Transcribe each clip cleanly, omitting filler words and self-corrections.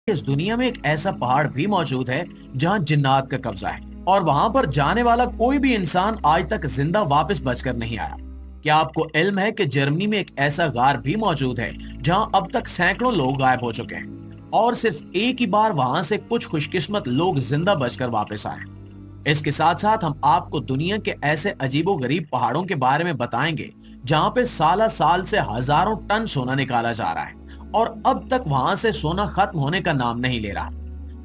इस दुनिया में एक ऐसा पहाड़ भी मौजूद है जहां जिन्नात का कब्जा है और वहां पर जाने वाला कोई भी इंसान आज तक जिंदा वापस बचकर नहीं आया। क्या आपको इल्म है कि जर्मनी में एक ऐसा गार भी मौजूद है जहां अब तक सैकड़ों लोग गायब हो चुके हैं और सिर्फ एक ही बार वहां से कुछ खुशकिस्मत लोग जिंदा बचकर वापस आए। इसके साथ साथ हम आपको दुनिया के ऐसे अजीबोगरीब पहाड़ों के बारे में बताएंगे जहां पे साल साल से हजारों टन सोना निकाला जा रहा है और अब तक वहां से सोना खत्म होने का नाम नहीं ले रहा।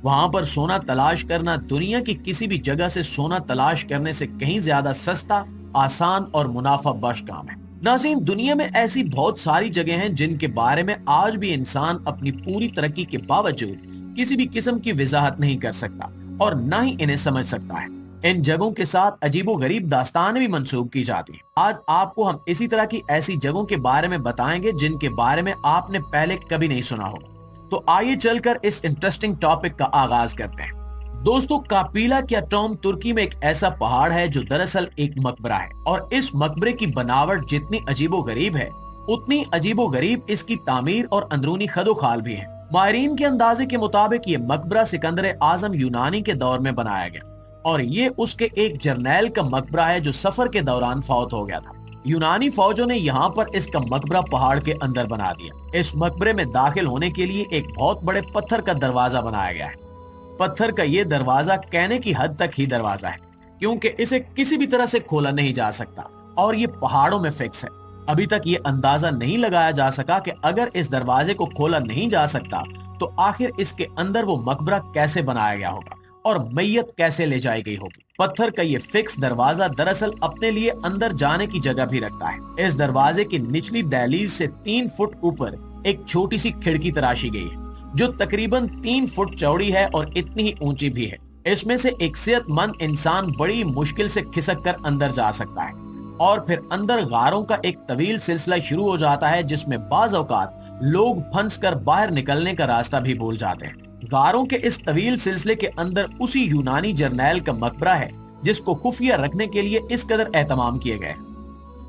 वहां पर सोना तलाश करना दुनिया की किसी भी जगह से सोना तलाश करने से कहीं ज्यादा सस्ता, आसान और मुनाफा बख्श काम है। नाज़रीन, दुनिया में ऐसी बहुत सारी जगह हैं जिनके बारे में आज भी इंसान अपनी पूरी तरक्की के बावजूद किसी भी किस्म की वजाहत नहीं कर सकता और न ही इन्हें समझ सकता है। इन जगहों के साथ अजीबोगरीब दास्तानें भी मंसूब की जाती हैं। आज आपको हम इसी तरह की ऐसी जगहों के बारे में बताएंगे जिनके बारे में आपने पहले कभी नहीं सुना होगा। तो आइए चलकर इस इंटरेस्टिंग टॉपिक का आगाज करते हैं। दोस्तों, कापीला क्याटोम तुर्की में एक ऐसा पहाड़ है जो दरअसल एक मकबरा है और इस मकबरे की बनावट जितनी अजीबोगरीब है उतनी अजीबोगरीब इसकी तामीर और अंदरूनी खदोखाल भी है। माहिरीन के अंदाजे के मुताबिक ये मकबरा सिकंदर आजम यूनानी के दौर में बनाया गया और ये उसके एक जर्नैल का मकबरा है जो सफर के दौरान फौत हो गया था। यूनानी फौजों ने यहाँ पर इसका मकबरा पहाड़ के अंदर बना दिया। इस मकबरे में दाखिल होने के लिए एक बहुत बड़े पत्थर का दरवाजा बनाया गया है। पत्थर का ये दरवाजा कहने की हद तक ही दरवाजा है क्योंकि इसे किसी भी तरह से खोला नहीं जा सकता और ये पहाड़ों में फिक्स है। अभी तक ये अंदाजा नहीं लगाया जा सका कि अगर इस दरवाजे को खोला नहीं जा सकता तो आखिर इसके अंदर वो मकबरा कैसे बनाया गया होगा और मैयत कैसे ले जाई गई होगी। पत्थर का ये फिक्स दरवाजा दरअसल अपने लिए अंदर जाने की जगह भी रखता है। इस दरवाजे की निचली दहलीज से 3 फुट ऊपर एक छोटी सी खिड़की तराशी गई है जो तकरीबन 3 फुट चौड़ी है और इतनी ही ऊंची भी है। इसमें से एक सेहतमंद इंसान बड़ी मुश्किल से खिसक कर अंदर जा सकता है और फिर अंदर गारों का एक तवील सिलसिला शुरू हो जाता है जिसमें बाज औकात लोग फंस कर बाहर निकलने का रास्ता भी भूल जाते हैं। गारों के इस तवील सिलसिले के अंदर उसी यूनानी जर्नैल का मकबरा है जिसको खुफिया रखने के लिए इस कदर एहतमाम किए गए।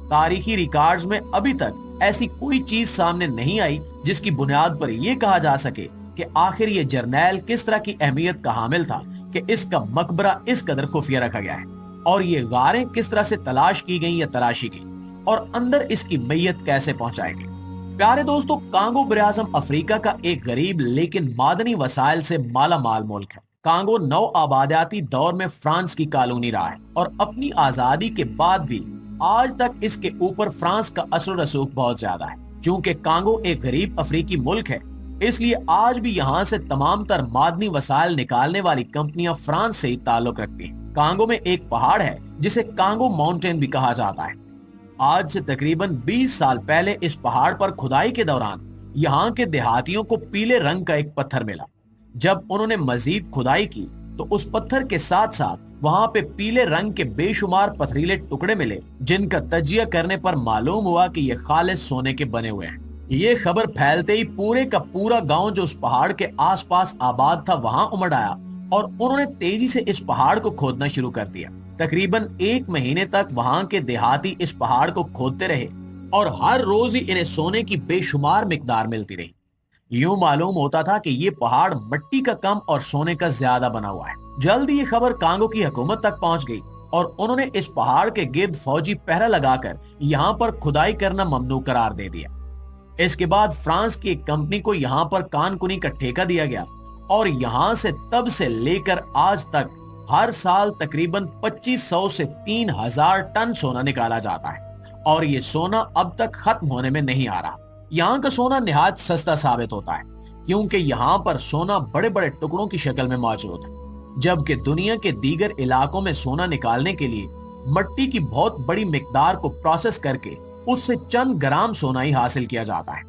तारीखी रिकॉर्ड्स में अभी तक ऐसी कोई चीज सामने नहीं आई जिसकी बुनियाद पर यह कहा जा सके कि आखिर ये जर्नैल किस तरह की अहमियत का हामिल था कि इसका मकबरा इस कदर खुफिया रखा गया है और ये गारें किस तरह से तलाश की गई या तराशी गई और अंदर इसकी मैयत कैसे पहुंचाई गई। प्यारे दोस्तों, कांगो बरआज़म अफ्रीका का एक गरीब लेकिन मादनी वसाइल से माला माल मुल्क है। कांगो नौ आबादियाती दौर में फ्रांस की कॉलोनी रहा है और अपनी आजादी के बाद भी आज तक इसके ऊपर फ्रांस का असर रसूख बहुत ज्यादा है। चूंकि कांगो एक गरीब अफ्रीकी मुल्क है इसलिए आज भी यहाँ से तमाम तर मादनी वसाइल निकालने वाली कंपनियां फ्रांस से ही ताल्लुक रखती हैं। कांगो में एक पहाड़ है जिसे कांगो माउंटेन भी कहा जाता है। आज से तकरीबन 20 साल पहले इस पहाड़ पर खुदाई के दौरान यहाँ के देहातियों को पीले रंग का एक पत्थर मिला। जब उन्होंने मजीद खुदाई की तो उस पत्थर के साथ साथ वहाँ पे पीले रंग के बेशुमार पथरीले टुकड़े मिले जिनका तजिया करने पर मालूम हुआ कि ये खालिस सोने के बने हुए हैं। ये खबर फैलते ही पूरे का पूरा गांव जो उस पहाड़ के आसपास आबाद था वहां उमड़ आया और उन्होंने तेजी से इस पहाड़ को खोदना शुरू कर दिया। तकरीबन 1 महीने तक वहां के देहाती इस पहाड़ को खोदते रहे और हर रोज ही इन्हें सोने की बेशुमार मिकदार मिलती रही। यूं मालूम होता था कि ये पहाड़ मिट्टी का कम और सोने का ज्यादा बना हुआ है। जल्द ये खबर कांगो की हुकूमत तक पहुंच गई और उन्होंने इस पहाड़ के गिर्द फौजी पहरा लगाकर यहाँ पर खुदाई करना ममनू करार दे दिया। इसके बाद फ्रांस की एक कंपनी को यहाँ पर कानकुनी का ठेका दिया गया और यहाँ से तब से लेकर आज तक हर साल तकरीबन 2500 से 3000 टन सोना निकाला जाता है और ये सोना अब तक खत्म होने में नहीं आ रहा। यहाँ का सोना निहायत सस्ता साबित होता है क्योंकि यहाँ पर सोना बड़े बड़े टुकड़ों की शक्ल में मौजूद है, जबकि दुनिया के दीगर इलाकों में सोना निकालने के लिए मिट्टी की बहुत बड़ी मिकदार को प्रोसेस करके उससे चंद ग्राम सोना ही हासिल किया जाता है।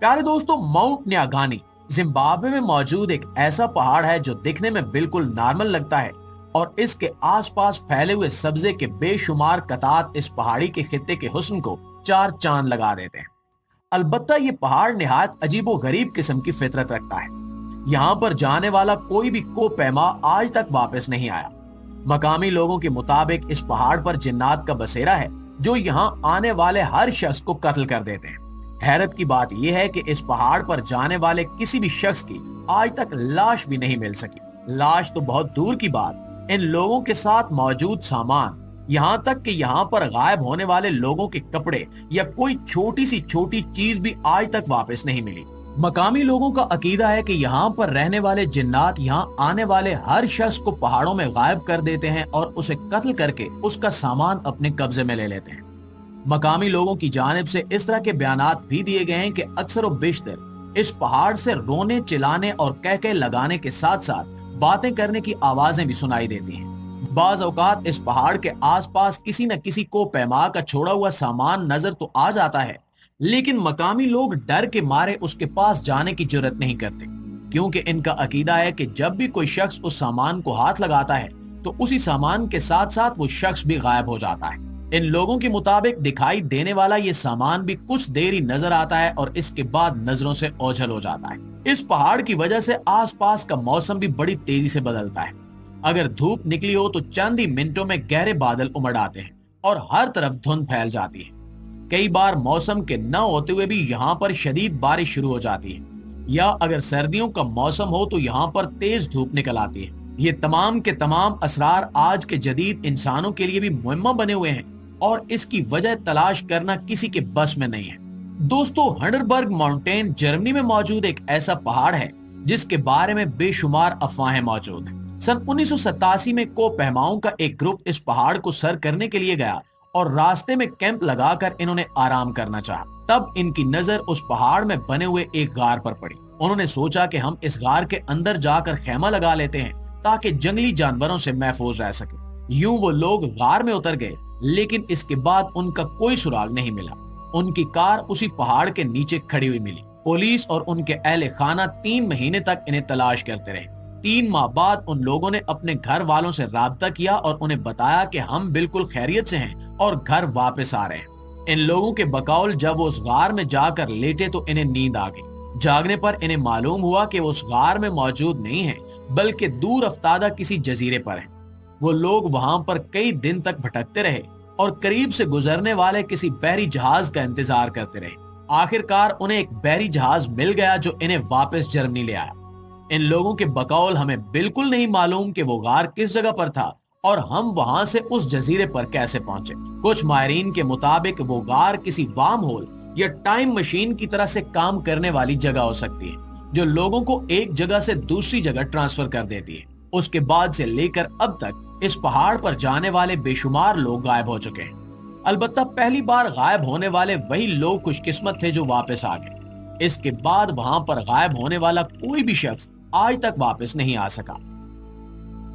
प्यारे दोस्तों, माउंट न्यागानी जिम्बाब्वे में मौजूद एक ऐसा पहाड़ है जो दिखने में बिल्कुल नॉर्मल लगता है और इसके आसपास फैले हुए सब्जे के बेशुमार कतात इस पहाड़ी के खित्ते के हुस्न को 4 चांद लगा देते हैं। अलबत्ता ये पहाड़ निहायत अजीबो गरीब किस्म की फितरत रखता है। यहाँ पर जाने वाला कोई भी कोपैमा आज तक वापस नहीं आया। मकामी लोगों के मुताबिक इस पहाड़ पर जिन्नात का बसेरा है जो यहाँ आने वाले हर शख्स को कत्ल कर देते हैं। हैरत की बात यह है कि इस पहाड़ पर जाने वाले किसी भी शख्स की आज तक लाश भी नहीं मिल सकी। लाश तो बहुत दूर की बात, इन लोगों के साथ मौजूद सामान, यहाँ तक कि यहाँ पर गायब होने वाले लोगों के कपड़े या कोई छोटी सी छोटी चीज भी आज तक वापस नहीं मिली। मकामी लोगों का अकीदा है कि यहाँ पर रहने वाले जिन्नात यहाँ आने वाले हर शख्स को पहाड़ों में गायब कर देते हैं और उसे कत्ल करके उसका सामान अपने कब्जे में ले लेते हैं। मकामी लोगों की जानिब से इस तरह के बयानात भी दिए गए हैं कि अक्सर व बेशतर इस पहाड़ से रोने, चिल्लाने और कहके लगाने के साथ साथ बातें करने की आवाजें भी सुनाई देती हैं। बाज औकात इस पहाड़ के आसपास किसी न किसी को पैमा का छोड़ा हुआ सामान नजर तो आ जाता है, लेकिन मकामी लोग डर के मारे उसके पास जाने की जुर्रत नहीं करते, क्योंकि इनका अकीदा है कि जब भी कोई शख्स उस सामान को हाथ लगाता है तो उसी सामान के साथ साथ वो शख्स भी गायब हो जाता है। इन लोगों के मुताबिक दिखाई देने वाला ये सामान भी कुछ देर ही नजर आता है और इसके बाद नजरों से ओझल हो जाता है। इस पहाड़ की वजह से आसपास का मौसम भी बड़ी तेजी से बदलता है। अगर धूप निकली हो तो चंद ही मिनटों में गहरे बादल उमड़ आते हैं और हर तरफ धुंध फैल जाती है। कई बार मौसम के न होते हुए भी यहाँ पर शदीद बारिश शुरू हो जाती है, या अगर सर्दियों का मौसम हो तो यहाँ पर तेज धूप निकल आती है। ये तमाम के तमाम असरार आज के जदीद इंसानों के लिए भी मुहिम्मा बने हुए हैं और इसकी वजह तलाश करना किसी के बस में नहीं है। दोस्तों, हंडरबर्ग माउंटेन जर्मनी में मौजूद एक ऐसा पहाड़ है जिसके बारे में बेशुमार अफवाहें मौजूद हैं। सन 1987 में कोपहमाओं का एक ग्रुप इस पहाड़ को सर करने के लिए गया और रास्ते में कैंप लगाकर इन्होंने आराम करना चाहा। तब इनकी नजर उस पहाड़ में बने हुए एक गार पर पड़ी। उन्होंने सोचा कि हम इस गार के अंदर जाकर खेमा लगा लेते हैं ताकि जंगली जानवरों से महफूज रह सके। यूं वो लोग गार में उतर गए, लेकिन इसके बाद उनका कोई सुराग नहीं मिला। उनकी कार उसी पहाड़ के नीचे खड़ी हुई मिली। पुलिस और उनके अहले खाना 3 महीने तक इन्हें तलाश करते रहे। 3 माह बाद उन लोगों ने अपने घर वालों से राब्ता किया और उन्हें बताया कि हम बिल्कुल खैरियत से हैं और घर वापस आ रहे हैं। इन लोगों के बकौल जब वो उस गार में जाकर लेटे तो इन्हें नींद आ गई। जागने पर इन्हें मालूम हुआ कि वो उस गार में मौजूद नहीं है, बल्कि दूर अफ्तादा किसी जजीरे पर हैं। वो लोग वहां पर कई दिन तक भटकते रहे और करीब से गुजरने वाले किसी बहरी जहाज का इंतजार करते रहे। आखिरकार उन्हें एक बहरी जहाज मिल गया जो इन्हें वापस जर्मनी ले आया। इन लोगों के बकौल हमें बिल्कुल नहीं मालूम कि वो गार किस जगह पर था और हम वहां से उस जजीरे पर कैसे पहुंचे। कुछ माहिरीन के मुताबिक वो गार किसी वार्म होल या टाइम मशीन की तरह से काम करने वाली जगह हो सकती है, जो लोगों को एक जगह से दूसरी जगह ट्रांसफर कर देती है। उसके बाद से लेकर अब तक इस पहाड़ पर जाने वाले बेशुमार लोग गायब हो चुके हैं। अलबत्ता पहली बार गायब होने वाले वही लोग खुशकिस्मत थे जो वापस आ गए। इसके बाद वहां पर गायब होने वाला कोई भी शख्स आज तक वापस नहीं आ सका।